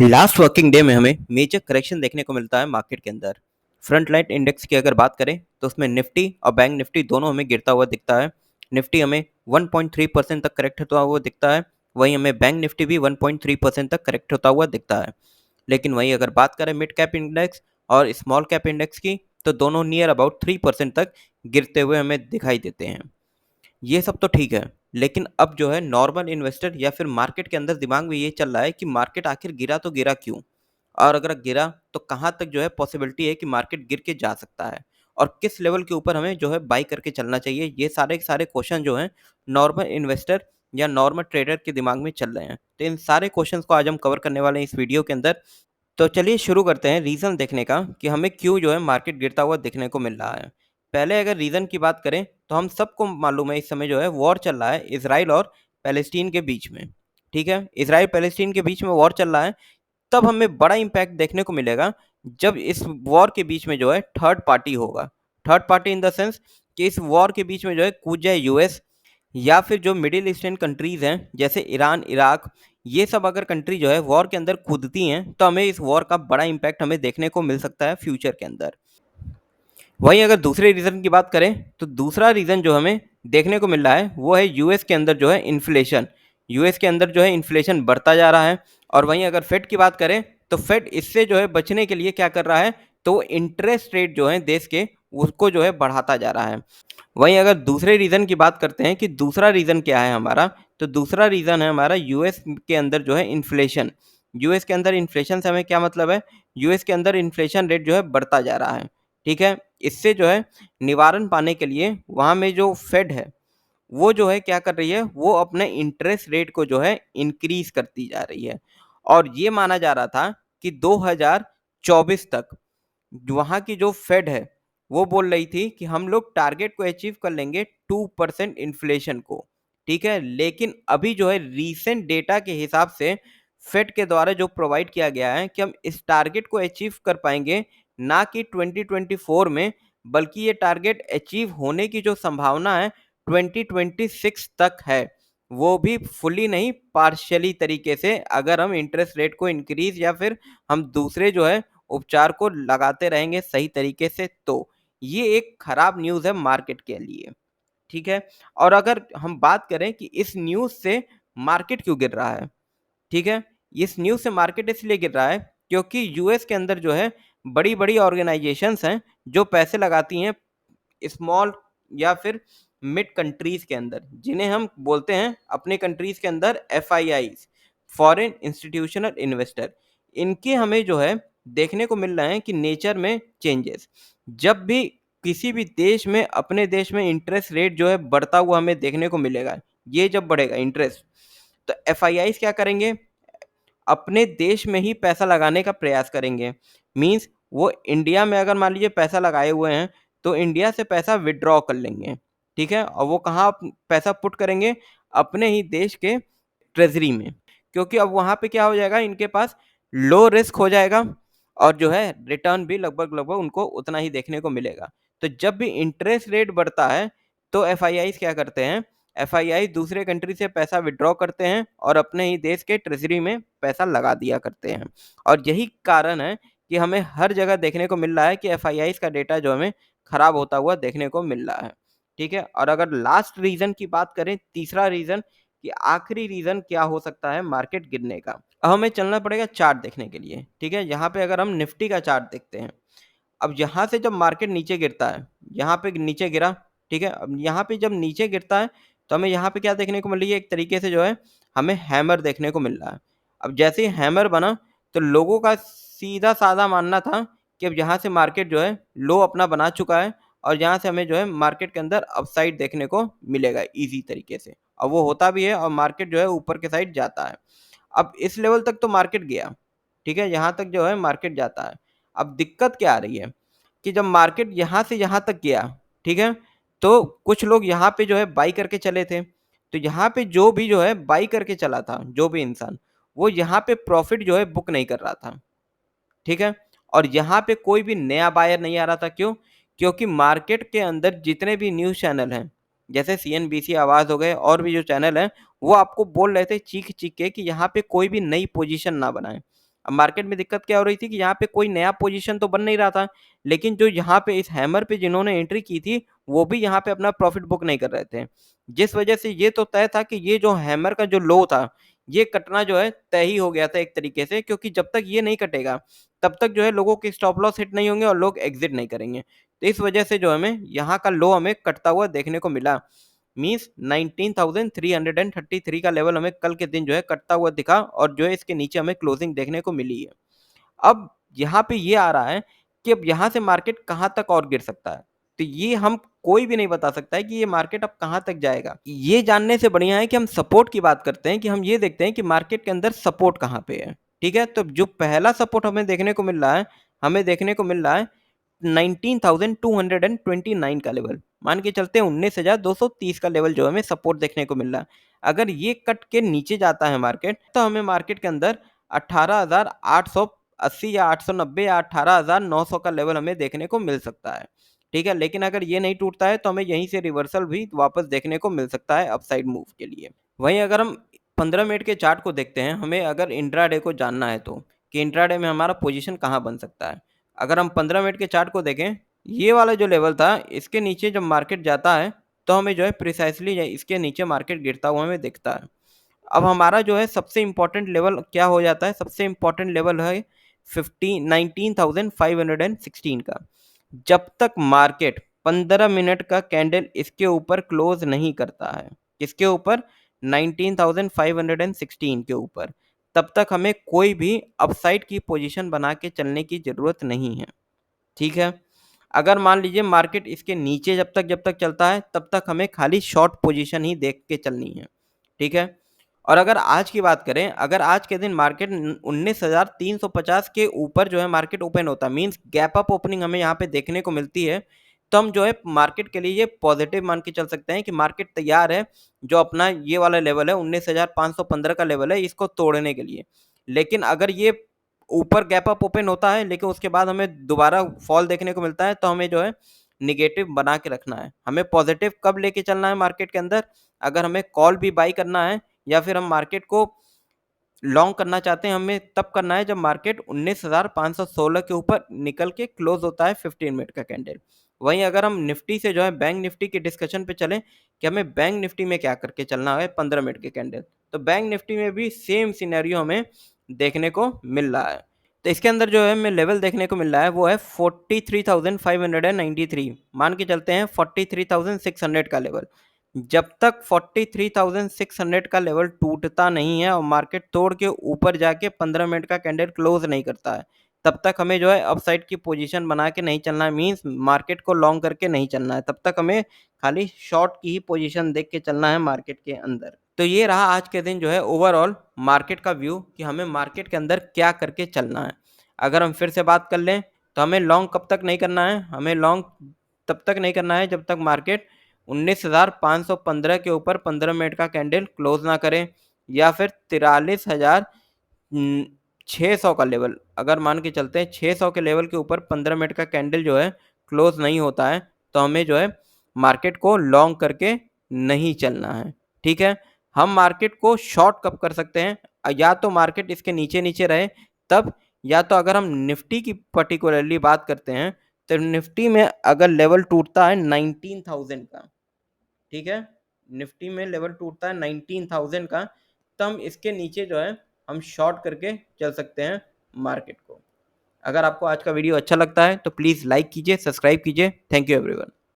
Last working day में हमें major correction देखने को मिलता है मार्केट के अंदर। फ्रंट लाइन इंडेक्स की अगर बात करें तो उसमें निफ्टी और बैंक निफ्टी दोनों हमें गिरता हुआ दिखता है। निफ्टी हमें 1.3% तक करेक्ट होता हुआ दिखता है, वहीं हमें बैंक निफ्टी भी 1.3% तक करेक्ट होता हुआ दिखता है। लेकिन वहीं अगर बात करें मिड कैप इंडेक्स और स्मॉल कैप इंडेक्स की, तो दोनों नियर अबाउट 3% तक गिरते हुए हमें दिखाई देते हैं। ये सब तो ठीक है, लेकिन अब जो है नॉर्मल इन्वेस्टर या फिर मार्केट के अंदर दिमाग में ये चल रहा है कि मार्केट आखिर गिरा तो गिरा क्यों, और अगर गिरा तो कहाँ तक जो है पॉसिबिलिटी है कि मार्केट गिर के जा सकता है, और किस लेवल के ऊपर हमें जो है बाई करके चलना चाहिए। ये सारे के सारे क्वेश्चन जो हैं नॉर्मल इन्वेस्टर या नॉर्मल ट्रेडर के दिमाग में चल रहे हैं। तो इन सारे क्वेश्चंस को आज हम कवर करने वाले हैं इस वीडियो के अंदर। तो चलिए शुरू करते हैं रीज़न देखने का कि हमें क्यों जो है मार्केट गिरता हुआ देखने को मिल रहा है। पहले अगर रीज़न की बात करें तो हम सबको मालूम है इस समय जो है वॉर चल रहा है इज़राइल और पैलेस्टीन के बीच में। ठीक है, इज़राइल पैलेस्टीन के बीच में वॉर चल रहा है। तब हमें बड़ा इम्पैक्ट देखने को मिलेगा जब इस वॉर के बीच में जो है थर्ड पार्टी होगा। Third party in the sense कि इस वॉर के बीच में जो है कूद जाए यूएस, या फिर जो मिडिल ईस्टर्न कंट्रीज़ हैं जैसे ईरान, इराक, ये सब अगर कंट्री जो है वॉर के अंदर कूदती हैं तो हमें इस वॉर का बड़ा इम्पैक्ट हमें देखने को मिल सकता है फ्यूचर के अंदर। वहीं अगर दूसरे रीज़न की बात करें तो दूसरा रीज़न जो हमें देखने को मिल रहा है वो है यूएस के अंदर जो है इन्फ्लेशन। यूएस के अंदर जो है इन्फ्लेशन बढ़ता जा रहा है। और वहीं अगर फेड की बात करें तो फेड इससे जो है बचने के लिए क्या कर रहा है, तो इंटरेस्ट रेट जो है देश के उसको जो है बढ़ाता जा रहा है। वहीं अगर दूसरे रीज़न की बात करते हैं कि दूसरा रीज़न क्या है हमारा, तो दूसरा रीज़न है हमारा यूएस के अंदर जो है इन्फ्लेशन। यूएस के अंदर इन्फ्लेशन से हमें क्या मतलब है, यूएस के अंदर इन्फ्लेशन रेट जो है बढ़ता जा रहा है। ठीक है, इससे जो है निवारण पाने के लिए वहाँ में जो फेड है वो जो है क्या कर रही है, वो अपने इंटरेस्ट रेट को जो है इंक्रीज करती जा रही है। और ये माना जा रहा था कि 2024 तक वहाँ की जो फेड है वो बोल रही थी कि हम लोग टारगेट को अचीव कर लेंगे 2% इन्फ्लेशन को। ठीक है, लेकिन अभी जो है रीसेंट डेटा के हिसाब से फेड के द्वारा जो प्रोवाइड किया गया है कि हम इस टारगेट को अचीव कर पाएंगे ना कि 2024 में, बल्कि ये टारगेट अचीव होने की जो संभावना है 2026 तक है, वो भी फुली नहीं पार्शियली तरीके से, अगर हम इंटरेस्ट रेट को इंक्रीज या फिर हम दूसरे जो है उपचार को लगाते रहेंगे सही तरीके से। तो ये एक खराब न्यूज़ है मार्केट के लिए। ठीक है, और अगर हम बात करें कि इस न्यूज़ से मार्केट क्यों गिर रहा है, ठीक है, इस न्यूज़ से मार्केट इसलिए गिर रहा है क्योंकि यूएस के अंदर जो है बड़ी बड़ी ऑर्गेनाइजेशंस हैं जो पैसे लगाती हैं स्मॉल या फिर मिड कंट्रीज के अंदर, जिन्हें हम बोलते हैं अपने कंट्रीज के अंदर एफआईआई, फॉरेन इंस्टीट्यूशनल इन्वेस्टर। इनके हमें जो है देखने को मिल रहे हैं कि नेचर में चेंजेस। जब भी किसी भी देश में, अपने देश में इंटरेस्ट रेट जो है बढ़ता हुआ हमें देखने को मिलेगा, ये जब बढ़ेगा इंटरेस्ट, तो एफआईआई क्या करेंगे, अपने देश में ही पैसा लगाने का प्रयास करेंगे। मीन्स वो इंडिया में अगर मान लीजिए पैसा लगाए हुए हैं तो इंडिया से पैसा विड्रॉ कर लेंगे। ठीक है, और वो कहाँ पैसा पुट करेंगे, अपने ही देश के ट्रेजरी में, क्योंकि अब वहाँ पे क्या हो जाएगा, इनके पास लो रिस्क हो जाएगा और जो है रिटर्न भी लगभग लगभग उनको उतना ही देखने को मिलेगा। तो जब भी इंटरेस्ट रेट बढ़ता है तो एफआईआई क्या करते हैं, एफआईआई दूसरे कंट्री से पैसा विड्रॉ करते हैं और अपने ही देश के ट्रेजरी में पैसा लगा दिया करते हैं। और यही कारण है कि हमें हर जगह देखने को मिल रहा है कि एफआईआई का डेटा जो हमें खराब होता हुआ देखने को मिल रहा है। ठीक है, और अगर लास्ट रीजन की बात करें, तीसरा रीजन कि आखिरी रीजन क्या हो सकता है मार्केट गिरने का, अब हमें चलना पड़ेगा चार्ट देखने के लिए। ठीक है, यहाँ पे अगर हम निफ्टी का चार्ट देखते हैं, अब यहाँ से जब मार्केट नीचे गिरता है, यहाँ पे नीचे गिरा, ठीक है, अब यहाँ पे जब नीचे गिरता है तो हमें यहाँ पे क्या देखने को मिल रही है, एक तरीके से जो है हमें हैमर देखने को मिल रहा है। अब जैसे ही हैमर बना तो लोगों का सीधा साधा मानना था कि अब यहाँ से मार्केट जो है लो अपना बना चुका है और यहाँ से हमें जो है मार्केट के अंदर अपसाइड देखने को मिलेगा ईजी तरीके से। अब वो होता भी है और मार्केट जो है ऊपर के साइड जाता है। अब इस लेवल तक तो मार्केट गया, ठीक है, यहाँ तक जो है मार्केट जाता है। अब दिक्कत क्या आ रही है कि जब मार्केट यहाँ से यहाँ तक गया, ठीक है, तो कुछ लोग यहाँ पे जो है बाई करके चले थे। तो यहाँ पे जो भी जो है बाई करके चला था, जो भी इंसान, वो यहाँ पे प्रॉफिट जो है बुक नहीं कर रहा था। ठीक है, और यहाँ पे कोई भी नया बायर नहीं आ रहा था। क्यों? क्योंकि मार्केट के अंदर जितने भी न्यूज़ चैनल हैं, जैसे सीएनबीसी आवाज़ हो गए और भी जो चैनल हैं, वो आपको बोल रहे थे चीख-चीख के कि यहाँ पे कोई भी नई पोजीशन ना बनाएँ। अब मार्केट में दिक्कत क्या हो रही थी कि यहाँ पे कोई नया पोजीशन तो बन नहीं रहा था, लेकिन जो यहाँ पे इस हैमर पे जिन्होंने एंट्री की थी, वो भी यहाँ पे अपना प्रॉफिट बुक नहीं कर रहे थे। जिस वजह से ये तो तय था कि ये जो हैमर का जो लो था, ये कटना जो है तय ही हो गया था एक तरीके से, क्योंकि जब तक ये नहीं कटेगा, तब तक जो है लोगों के स्टॉप लॉस हिट नहीं होंगे और लोग एग्जिट नहीं करेंगे। तो इस वजह से जो हमें यहाँ का लो हमें कटता हुआ देखने को मिला। मीन्स 19,333 का लेवल हमें कल के दिन जो है कटता हुआ दिखा और जो है इसके नीचे हमें क्लोजिंग देखने को मिली है। अब यहाँ पे ये आ रहा है कि अब यहाँ से मार्केट कहाँ तक और गिर सकता है। तो ये हम कोई भी नहीं बता सकता है कि ये मार्केट अब कहाँ तक जाएगा। ये जानने से बढ़िया है कि हम सपोर्ट की बात करते हैं, कि हम ये देखते हैं कि मार्केट के अंदर सपोर्ट कहाँ पे है। ठीक है, तो जो पहला सपोर्ट हमें देखने को मिल रहा है, हमें देखने को मिल रहा है 19,229 का लेवल। मान के चलते हैं 19,230 का लेवल जो हमें सपोर्ट देखने को मिल रहा है। अगर ये कट के नीचे जाता है मार्केट, तो हमें मार्केट के अंदर 18,880 या 890 या 18,900 का लेवल हमें देखने को मिल सकता है। ठीक है, लेकिन अगर ये नहीं टूटता है तो हमें यहीं से रिवर्सल भी वापस देखने को मिल सकता है अपसाइड मूव के लिए। वहीं अगर हम 15 मिनट के चार्ट को देखते हैं, हमें अगर इंट्राडे को जानना है तो, कि इंट्राडे में हमारा पोजीशन कहाँ बन सकता है। अगर हम 15 मिनट के चार्ट को देखें, ये वाला जो लेवल था, इसके नीचे जब मार्केट जाता है, तो हमें जो है प्रिसाइसली इसके नीचे मार्केट गिरता हुआ हमें दिखता है। अब हमारा जो है सबसे इम्पोर्टेंट लेवल क्या हो जाता है, सबसे इम्पोर्टेंट लेवल है 19,516 का। जब तक मार्केट 15 मिनट का कैंडल इसके ऊपर क्लोज नहीं करता है, किसके ऊपर, 19,516 के ऊपर, तब तक हमें कोई भी अपसाइड की पोजीशन बना के चलने की जरूरत नहीं है। ठीक है, अगर मान लीजिए मार्केट इसके नीचे जब तक चलता है, तब तक हमें खाली शॉर्ट पोजीशन ही देख के चलनी है। ठीक है, और अगर आज की बात करें, अगर आज के दिन मार्केट 19,350 के ऊपर जो है मार्केट ओपन होता है, मींस गैप अप ओपनिंग हमें यहाँ पे देखने को मिलती है, तो हम जो है मार्केट के लिए ये पॉजिटिव मान के चल सकते हैं कि मार्केट तैयार है जो अपना ये वाला लेवल है 19,515 का लेवल है, इसको तोड़ने के लिए। लेकिन अगर ये ऊपर गैप अप ओपन होता है, लेकिन उसके बाद हमें दोबारा फॉल देखने को मिलता है, तो हमें जो है निगेटिव बना के रखना है। हमें पॉजिटिव कब लेके चलना है मार्केट के अंदर, अगर हमें कॉल भी बाई करना है या फिर हम मार्केट को लॉन्ग करना चाहते हैं, हमें तब करना है जब मार्केट 19,516 के ऊपर निकल के क्लोज होता है 15 मिनट का कैंडल। वहीं अगर हम निफ्टी से जो है बैंक निफ्टी के डिस्कशन पे चलें कि हमें बैंक निफ्टी में क्या करके चलना है 15 मिनट के कैंडल, तो बैंक निफ्टी में भी सेम सिनेरियो हमें देखने को मिल रहा है। तो इसके अंदर जो है हमें लेवल देखने को मिल रहा है वो है 43,593, मान के चलते हैं 43,600 का लेवल। जब तक 43,600 का लेवल टूटता नहीं है और मार्केट तोड़ के ऊपर जाके 15 मिनट का कैंडल क्लोज नहीं करता है, तब तक हमें जो है अपसाइड की पोजीशन बना के नहीं चलना है, मींस मार्केट को लॉन्ग करके नहीं चलना है। तब तक हमें खाली शॉर्ट की ही पोजीशन देख के चलना है मार्केट के अंदर। तो ये रहा आज के दिन जो है ओवरऑल मार्केट का व्यू कि हमें मार्केट के अंदर क्या करके चलना है। अगर हम फिर से बात कर लें तो हमें लॉन्ग कब तक नहीं करना है, हमें लॉन्ग तब तक नहीं करना है जब तक मार्केट 19,515 के ऊपर 15 मिनट का कैंडल क्लोज ना करें, या फिर 43,600 का लेवल, अगर मान के चलते हैं 600 के लेवल के ऊपर 15 मिनट का कैंडल जो है क्लोज नहीं होता है, तो हमें जो है मार्केट को लॉन्ग करके नहीं चलना है। ठीक है, हम मार्केट को शॉर्ट कब कर सकते हैं, या तो मार्केट इसके नीचे नीचे रहे तब, या तो अगर हम निफ्टी की पर्टिकुलरली बात करते हैं, तो निफ्टी में अगर लेवल टूटता है 19,000 का, ठीक है, निफ्टी में लेवल टूटता है 19,000 का, तो हम इसके नीचे जो है हम शॉर्ट करके चल सकते हैं मार्केट को। अगर आपको आज का वीडियो अच्छा लगता है तो प्लीज़ लाइक कीजिए, सब्सक्राइब कीजिए। Thank you everyone.